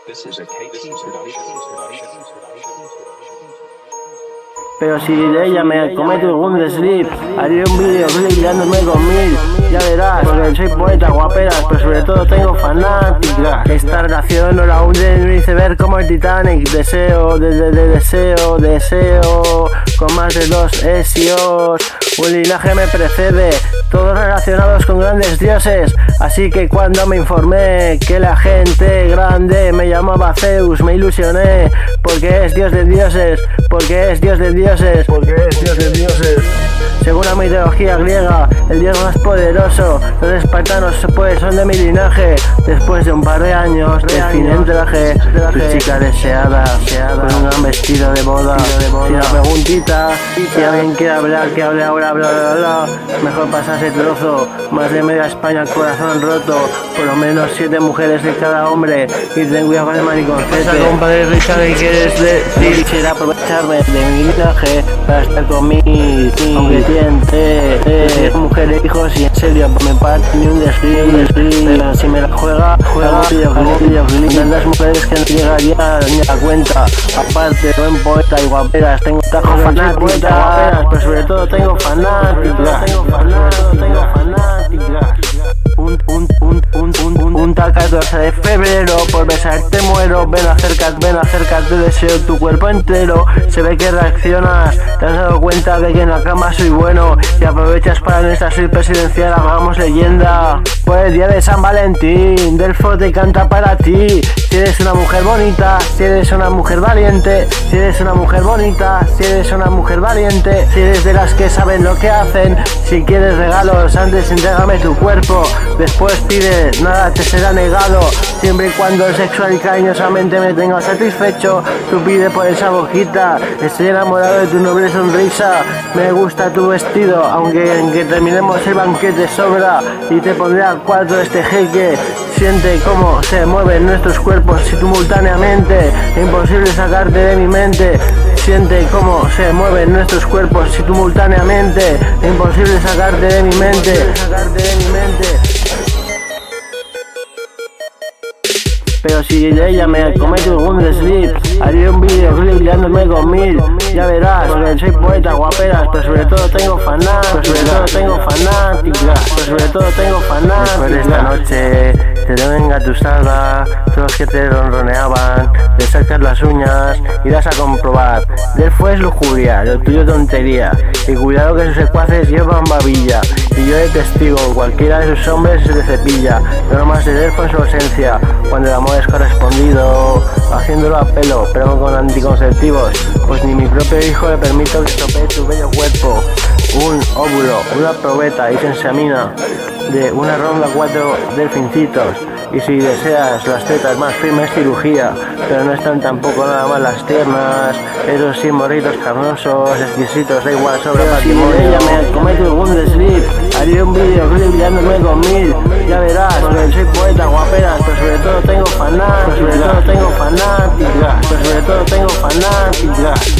This is a KT production. Pero si ella me comete algún desliz, haré un videoclip dándome con mil. Ya verás, porque soy poeta, guaperas, pero sobre todo tengo fanáticas. Esta relación no la hunde en un iceberg como el Titanic. Deseo, deseo, con más de 2 esios. Un linaje me precede, todos relacionados con grandes dioses. Así que cuando me informé que la gente grande me llamaba Zeus, me ilusioné, porque es dios de dioses, porque es dios de dioses, porque es dios de dioses. Según la mitología griega, el dios más poderoso, los espartanos pues son de mi linaje. Después de un par de años, define el traje, tu chica deseada, con un gran vestido de boda. Si la preguntita, si alguien quiere hablar, que hable ahora, bla bla bla. Mejor pasarse trozo, más de media España corazón roto, por lo menos 7 mujeres de cada hombre. Y ten cuidado con el mariconcete. Compadre Richard, ¿qué quieres decir? Quisiera aprovecharme de mi linaje para estar conmigo, aunque tiente mujer e hijos, y en serio me parte ni un desliz. Pero si me la juega videoclip. Tantas mujeres que no llegaría ni a cuenta. Aparte, buen poeta y guaperas, tengo tajo fanáticas, pero sobre todo tengo fanáticas. Un tal 14 de febrero, por besarte muero. Ven acércate, deseo tu cuerpo entero. Se ve que reaccionas, te has dado cuenta de que en la cama soy bueno, y aprovechas para nuestra suite presidencial, hagamos leyenda. Por el día de San Valentín, Delfo te canta para ti. Si eres una mujer bonita, si eres una mujer valiente, si eres una mujer bonita, si eres una mujer valiente, si eres de las que saben lo que hacen. Si quieres regalos, antes entrégame tu cuerpo, después pide, nada te será negado. Siempre y cuando el sexual y cariñosamente me tenga satisfecho, tú pide por esa boquita. Estoy enamorado de tu noble sonrisa, me gusta tu vestido, aunque en que terminemos el banquete sobra, y te pondré al cuarto de este jeque. Siente cómo se mueven nuestros cuerpos simultáneamente, imposible sacarte de mi mente. Siente cómo se mueven nuestros cuerpos simultáneamente, imposible sacarte de mi mente. Pero si ella me comete algún desliz, haré un videoclip dándome con mil. Ya verás, porque soy poeta, guaperas, pero sobre todo tengo fanáticas, Después de esta noche te tengo engatusada, todos los que te ronroneaban, te sacas las uñas, irás a comprobar. Delfo es lujuria, lo tuyo tontería, y cuidado que sus secuaces llevan babilla, y yo de testigo, cualquiera de sus hombres se le cepilla. No nomás de Delfo en su ausencia, cuando el amor es correspondido, haciéndolo a pelo, pero no con anticonceptivos, pues ni mi propio hijo le permito que estropee tu bello cuerpo. Un óvulo, una probeta y se examina de una ronda 4 delfincitos. Y si deseas las tetas más firmes, cirugía, pero no están tampoco nada más las tiernas, esos sí morritos carnosos, exquisitos, da igual, sobra patrimonio. Si ella me comete algún desliz, haré un videoclip dándome con mil. Ya verás, porque soy poeta, guaperas, pero sobre todo tengo fanáticas,